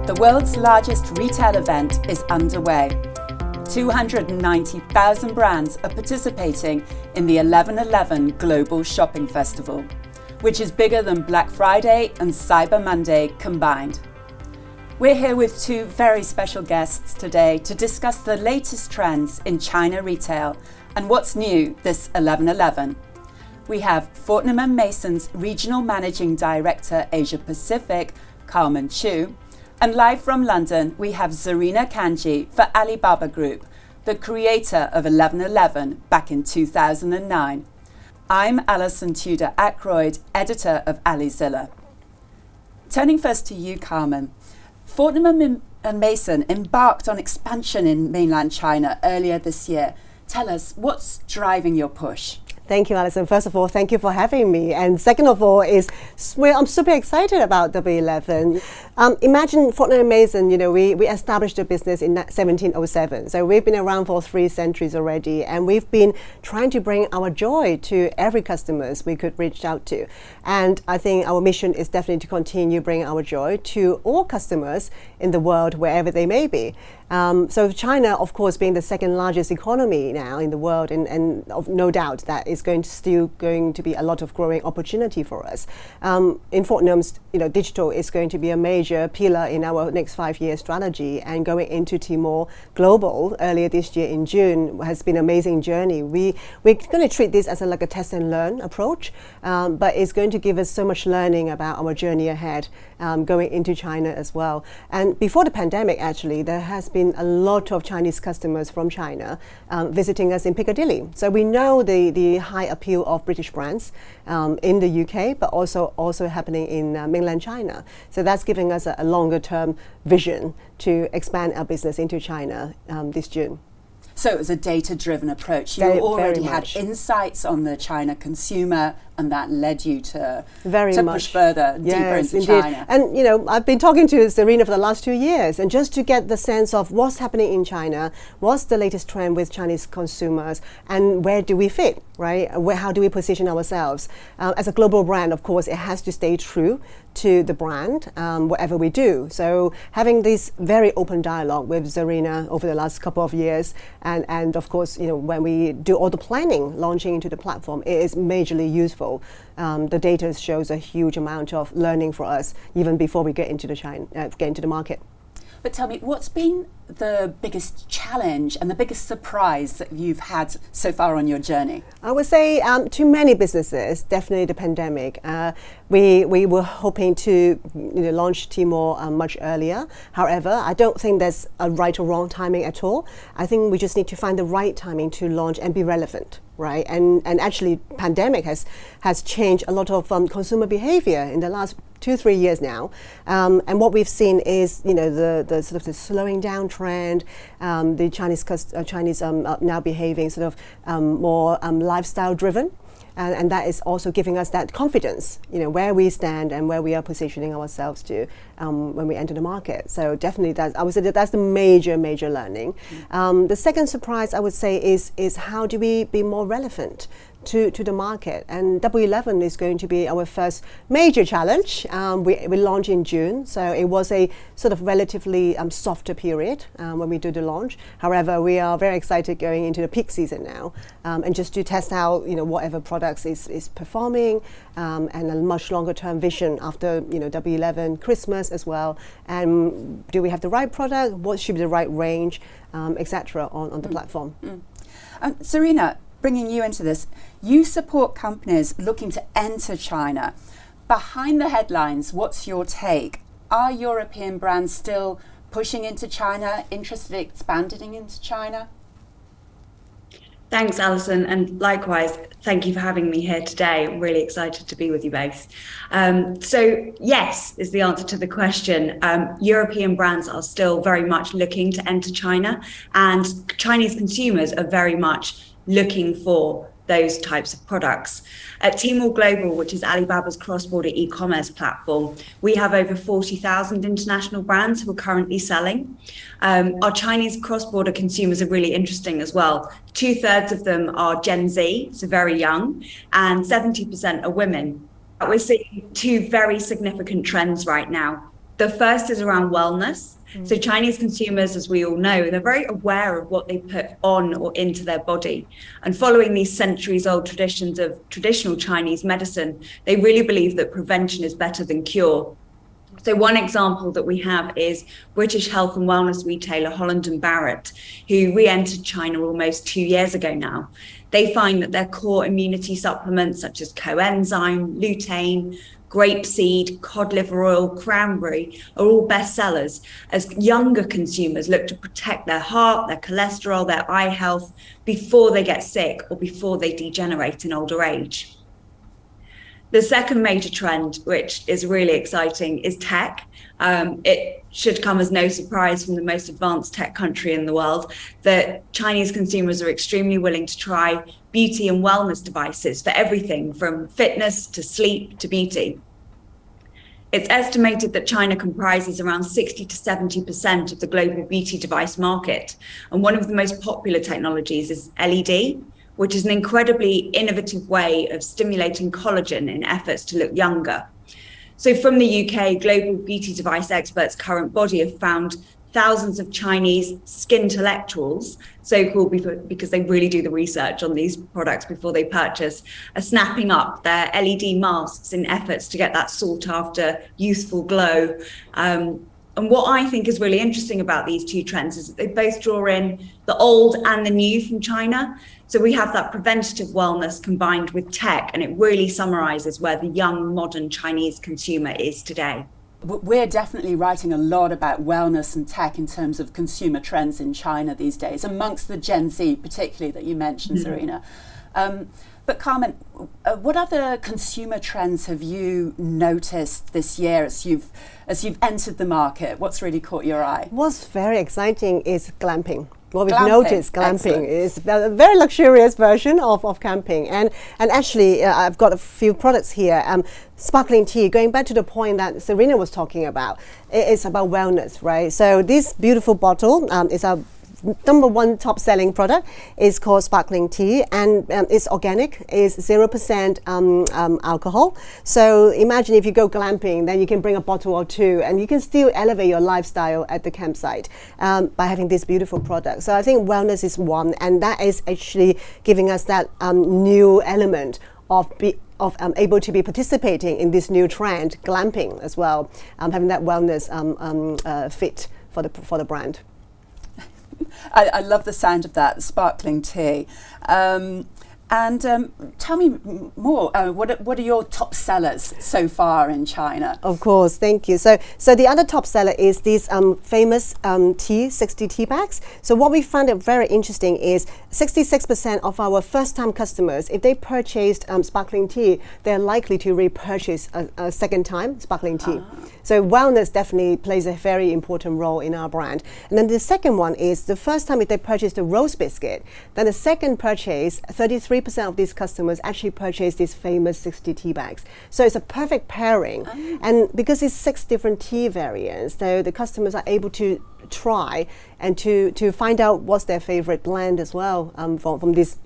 The world's largest retail event is underway. 290,000 brands are participating in the 11/11 Global Shopping Festival, which is bigger than Black Friday and Cyber Monday combined. We're here with two very special guests today to discuss the latest trends in China retail and what's new this 11/11. We have Fortnum & Mason's Regional Managing Director Asia Pacific, Carmen Chiu, and live from London we have Zarina Kanji for Alibaba Group, the creator of 11/11 back in 2009. I'm Alison Tudor-Ackroyd, editor of Alizilla. Turning first to you, Carmen. Fortnum & Mason embarked on expansion in mainland China earlier this year. Tell us, what's driving your push? Thank you, Alison. First of all, thank you for having me. And second of all, I'm super excited about W11. Imagine Fortnum & Mason, we established the business in 1707. So we've been around for 3 centuries already. And we've been trying to bring our joy to every customers we could reach out to. And I think our mission is definitely to continue bringing our joy to all customers in the world, wherever they may be. So China, of course, being the second largest economy now in the world, and no doubt that is still going to be a lot of growing opportunity for us. In Fortnum's, digital is going to be a major pillar in our next 5-year strategy, and going into Tmall Global earlier this year in June has been an amazing journey. We're going to treat this as like a test and learn approach, but it's going to give us so much learning about our journey ahead, going into China as well. And before the pandemic, actually, there has been a lot of Chinese customers from China visiting us in Piccadilly. So we know the high appeal of British brands in the UK, but also happening in mainland China. So that's giving us a longer term vision to expand our business into China this June. So it was a data-driven approach. You already had insights on the China consumer, and that led you to push further, deeper into China. And I've been talking to Zarina for the last 2 years, and just to get the sense of what's happening in China, what's the latest trend with Chinese consumers, and where do we fit, right? How do we position ourselves? As a global brand, of course, it has to stay true to the brand, whatever we do. So having this very open dialogue with Zarina over the last couple of years, and of course, when we do all the planning, launching into the platform, it is majorly useful. The data shows a huge amount of learning for us, even before we get into the market. But tell me, what's been the biggest challenge and the biggest surprise that you've had so far on your journey? I would say to many businesses, definitely the pandemic. We were hoping to launch Tmall much earlier. However, I don't think there's a right or wrong timing at all. I think we just need to find the right timing to launch and be relevant, right? And actually, pandemic has changed a lot of consumer behavior in the last 2-3 years now, and what we've seen is the sort of the slowing down trend. The Chinese now behaving sort of more lifestyle driven. And that is also giving us that confidence, where we stand and where we are positioning ourselves to when we enter the market. So definitely, I would say that's the major learning. The second surprise, I would say, is how do we be more relevant to the market? And W11 is going to be our first major challenge. We launch in June, so it was a sort of relatively softer period when we do the launch. However, we are very excited going into the peak season now, and just to test out whatever products is performing, and a much longer term vision after W11 Christmas as well. And do we have the right product? What should be the right range, etc. on the platform? Zarina, bringing you into this, you support companies looking to enter China. Behind the headlines, what's your take? Are European brands still pushing into China, interested in expanding into China? Thanks, Alison, and likewise, thank you for having me here today. I'm really excited to be with you both. So yes, is the answer to the question. European brands are still very much looking to enter China, and Chinese consumers are very much looking for those types of products. At Tmall Global, which is Alibaba's cross-border e-commerce platform, we have over 40,000 international brands who are currently selling. Our Chinese cross-border consumers are really interesting as well. 2/3 of them are Gen Z, so very young, and 70% are women. We're seeing two very significant trends right now. The first is around wellness. So Chinese consumers, as we all know, they're very aware of what they put on or into their body. And following these centuries-old traditions of traditional Chinese medicine, they really believe that prevention is better than cure. So one example that we have is British health and wellness retailer Holland & Barrett, who re-entered China almost 2 years ago now. They find that their core immunity supplements such as coenzyme, lutein, grapeseed, cod liver oil, cranberry are all bestsellers as younger consumers look to protect their heart, their cholesterol, their eye health before they get sick or before they degenerate in older age. The second major trend, which is really exciting, is tech. It should come as no surprise from the most advanced tech country in the world that Chinese consumers are extremely willing to try beauty and wellness devices for everything from fitness to sleep to beauty. It's estimated that China comprises around 60 to 70% of the global beauty device market. And one of the most popular technologies is LED, which is an incredibly innovative way of stimulating collagen in efforts to look younger. So from the UK, global beauty device experts Current Body have found thousands of Chinese skintellectuals, so-called because they really do the research on these products before they purchase, are snapping up their LED masks in efforts to get that sought-after youthful glow. And what I think is really interesting about these two trends is that they both draw in the old and the new from China. So we have that preventative wellness combined with tech, and it really summarizes where the young, modern Chinese consumer is today. We're definitely writing a lot about wellness and tech in terms of consumer trends in China these days, amongst the Gen Z particularly that you mentioned, Serena. But Carmen, what other consumer trends have you noticed this year as you've entered the market? What's really caught your eye? What's very exciting is glamping. What we've Glamping. noticed, glamping is a very luxurious version of camping. And actually, I've got a few products here. Sparkling tea, going back to the point that Serena was talking about, it's about wellness, right? So this beautiful bottle is our number one top selling product. Is called sparkling tea, and it's organic, is 0% alcohol. So imagine if you go glamping, then you can bring a bottle or two and you can still elevate your lifestyle at the campsite by having this beautiful product. So I think wellness is one, and that is actually giving us that new element of able to be participating in this new trend, glamping as well, having that wellness fit for the brand. I love the sound of that, sparkling tea. And tell me more, what are your top sellers so far in China? Of course, thank you. So the other top seller is these famous tea, 60 tea bags. So what we found very interesting is 66% of our first-time customers, if they purchased sparkling tea, they're likely to repurchase a second time sparkling tea. So wellness definitely plays a very important role in our brand. And then the second one is the first time if they purchased a rose biscuit, then the second purchase, 33% of these customers actually purchase these famous 60 tea bags. So it's a perfect pairing. And because it's 6 different tea variants, so the customers are able to try and to find out what's their favorite blend as well from this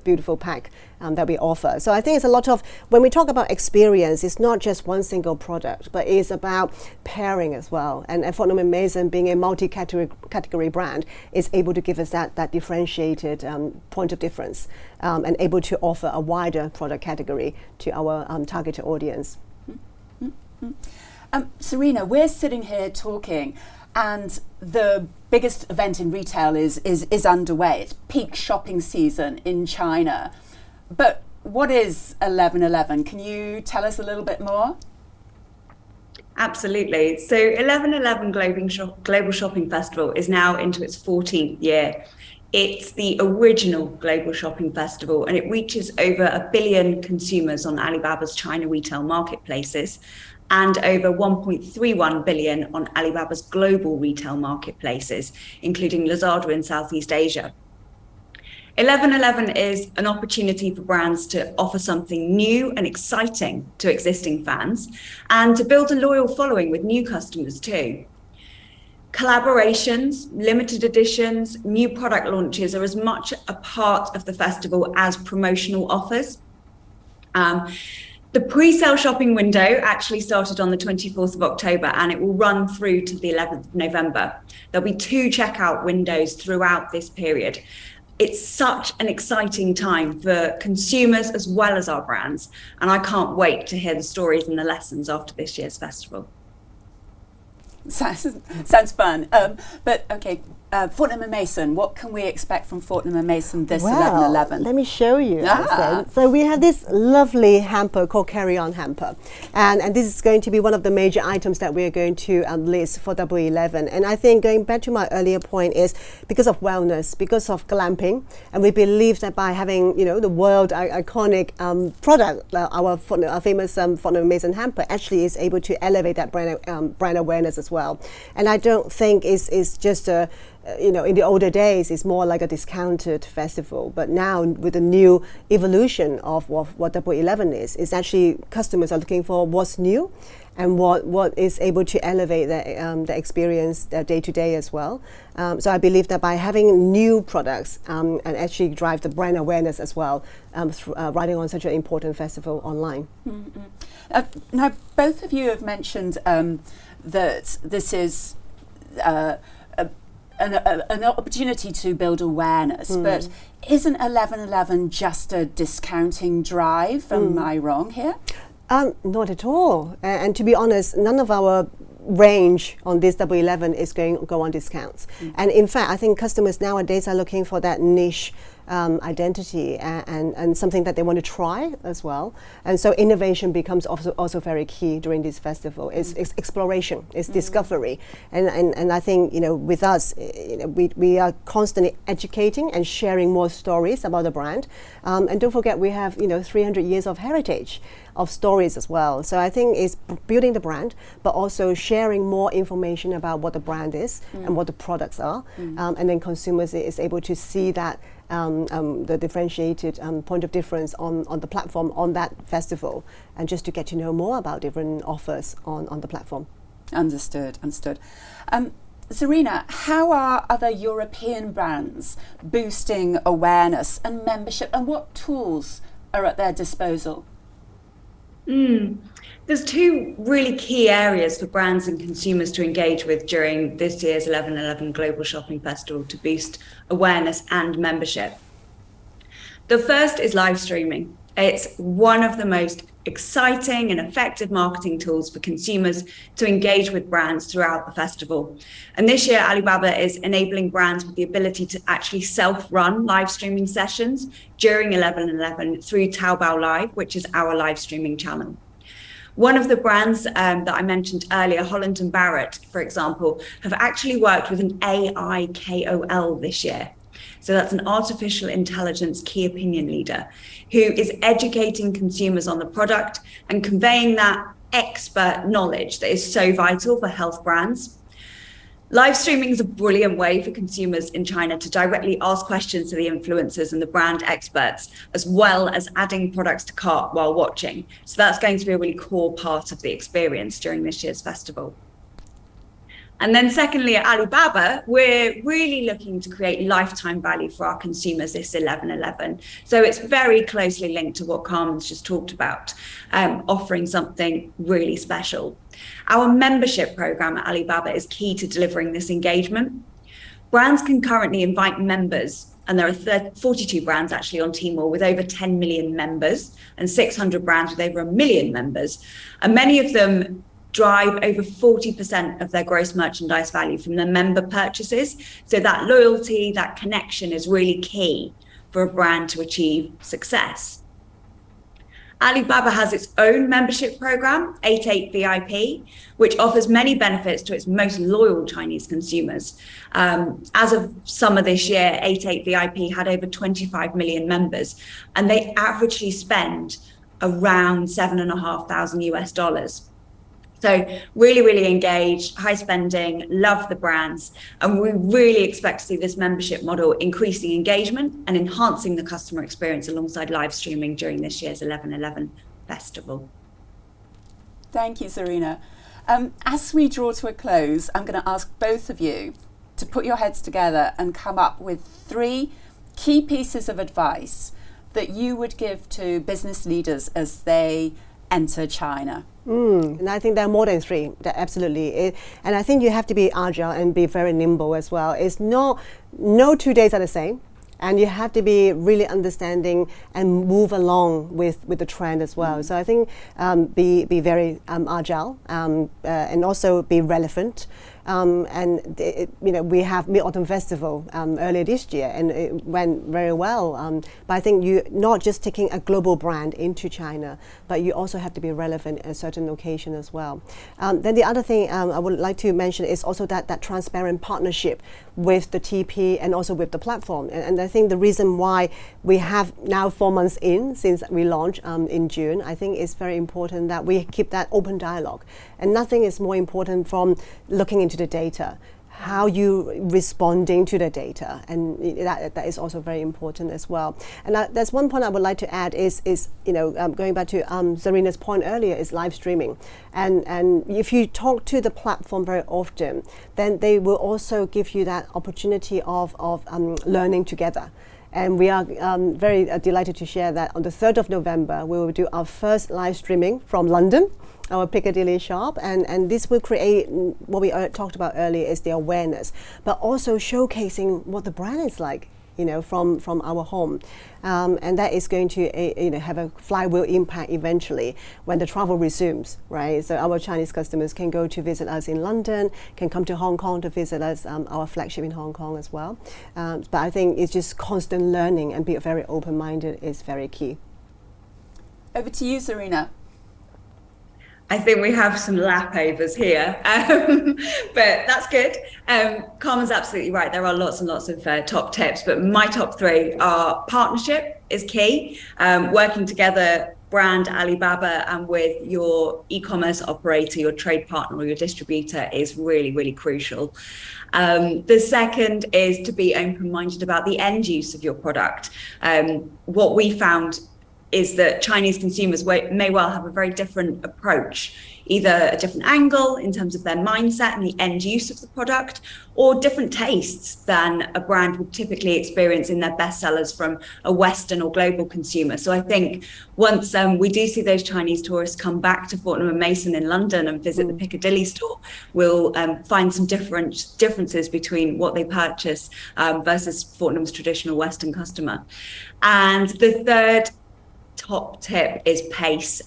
beautiful pack that we offer. So I think it's a lot of, when we talk about experience, it's not just one single product, but it's about pairing as well. And Fortnum & Mason, being a multi-category brand, is able to give us that differentiated point of difference and able to offer a wider product category to our targeted audience. Serena, we're sitting here talking, and the biggest event in retail is underway. It's peak shopping season in China. But what is 11.11? Can you tell us a little bit more? Absolutely. So 11.11 Global Shopping Festival is now into its 14th year. It's the original global shopping festival, and it reaches over 1 billion consumers on Alibaba's China retail marketplaces and over 1.31 billion on Alibaba's global retail marketplaces, including Lazada in Southeast Asia. 11.11 is an opportunity for brands to offer something new and exciting to existing fans and to build a loyal following with new customers too. Collaborations, limited editions, new product launches are as much a part of the festival as promotional offers. The pre-sale shopping window actually started on the 24th of October and it will run through to the 11th of November. There'll be 2 checkout windows throughout this period. It's such an exciting time for consumers as well as our brands, and I can't wait to hear the stories and the lessons after this year's festival. Sounds fun. But okay, Fortnum & Mason, what can we expect from Fortnum & Mason this 11/11? Let me show you. So we have this lovely hamper called carry-on hamper. And this is going to be one of the major items that we're going to list for Double 11. And I think going back to my earlier point is because of wellness, because of glamping, and we believe that by having, the world iconic product, our famous Fortnum & Mason hamper actually is able to elevate that brand awareness as well. And I don't think it's just a in the older days, it's more like a discounted festival. But now, with the new evolution of what Double 11 is, it's actually customers are looking for what's new and what is able to elevate the experience day to day as well. So I believe that by having new products and actually drive the brand awareness as well, riding on such an important festival online. Now, both of you have mentioned that this is an opportunity to build awareness, but isn't 11/11 just a discounting drive? Am I wrong here? Not at all. And to be honest, none of our range on this Double 11 is going to go on discounts. And in fact, I think customers nowadays are looking for that niche identity and something that they want to try as well. And so innovation becomes also very key during this festival. It's exploration, it's discovery. And I think, with us, we are constantly educating and sharing more stories about the brand. And don't forget, we have, 300 years of heritage of stories as well. So I think it's building the brand, but also sharing more information about what the brand is and what the products are. And then consumers is able to see that the differentiated point of difference on the platform on that festival, and just to get to know more about different offers on the platform. Understood. Zarina, how are other European brands boosting awareness and membership, and what tools are at their disposal? There's 2 really key areas for brands and consumers to engage with during this year's 11/11 Global Shopping Festival to boost awareness and membership. The first is live streaming. It's one of the most exciting and effective marketing tools for consumers to engage with brands throughout the festival. And this year, Alibaba is enabling brands with the ability to actually self-run live streaming sessions during 11/11 through Tmall Live, which is our live streaming channel. One of the brands that I mentioned earlier, Holland & Barrett, for example, have actually worked with an AI KOL this year. So that's an artificial intelligence key opinion leader who is educating consumers on the product and conveying that expert knowledge that is so vital for health brands. Live streaming is a brilliant way for consumers in China to directly ask questions to the influencers and the brand experts, as well as adding products to cart while watching. So that's going to be a really core part of the experience during this year's festival. And then secondly, at Alibaba, we're really looking to create lifetime value for our consumers this 11/11. So it's very closely linked to what Carmen's just talked about, offering something really special. Our membership program at Alibaba is key to delivering this engagement. Brands can currently invite members, and there are 42 brands actually on Tmall with over 10 million members and 600 brands with over 1 million members. And many of them drive over 40% of their gross merchandise value from their member purchases. So that loyalty, that connection is really key for a brand to achieve success. Alibaba has its own membership program, 88 VIP, which offers many benefits to its most loyal Chinese consumers. As of summer this year, 88 VIP had over 25 million members, and they averagely spend around $7,500. So really, really engaged, high spending, love the brands. And we really expect to see this membership model increasing engagement and enhancing the customer experience alongside live streaming during this year's 11/11 festival. Thank you, Zarina. As we draw to a close, I'm going to ask both of you to put your heads together and come up with 3 key pieces of advice that you would give to business leaders as they enter China? And I think there are more than three, absolutely. And I think you have to be agile and be very nimble as well. It's no 2 days are the same. And you have to be really understanding and move along with the trend as well. So I think be very agile and also be relevant. We have Mid-Autumn Festival earlier this year, and it went very well. But I think you're not just taking a global brand into China, but you also have to be relevant at a certain occasion as well. Then the other thing I would like to mention is also that transparent partnership with the TP and also with the platform. And I think the reason why we have now 4 months in since we launched in June, I think it's very important that we keep that open dialogue. And nothing is more important from looking into the data, how you responding to the data, and that is also very important as well. And there's one point I would like to add is going back to Zarina's point earlier, is live streaming. And if you talk to the platform very often, then they will also give you that opportunity of learning together. And we are very delighted to share that on the 3rd of November, we will do our first live streaming from London, our Piccadilly shop, and this will create what we talked about earlier, is the awareness, but also showcasing what the brand is like, from our home, and that is going to have a flywheel impact eventually when the travel resumes, right? So our Chinese customers can go to visit us in London, can come to Hong Kong to visit us, our flagship in Hong Kong as well. But I think it's just constant learning and be very open-minded is very key. Over to you, Zarina. I think we have some lapovers here, but that's good. Carmen's absolutely right. There are lots and lots of top tips, but my top three are: partnership is key, working together, brand Alibaba, and with your e-commerce operator, your trade partner or your distributor is really, really crucial. The second is to be open-minded about the end use of your product. What we found is that Chinese consumers may well have a very different approach, either a different angle in terms of their mindset and the end use of the product, or different tastes than a brand would typically experience in their bestsellers from a Western or global consumer. So I think once we do see those Chinese tourists come back to Fortnum & Mason in London and visit the Piccadilly store, we'll find some differences between what they purchase versus Fortnum's traditional Western customer. And the third top tip is pace.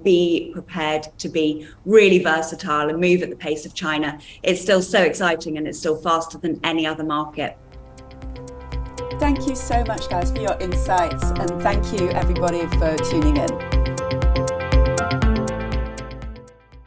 Be prepared to be really versatile and move at the pace of China. It's still so exciting and it's still faster than any other market. Thank you so much, guys, for your insights, and thank you everybody for tuning in.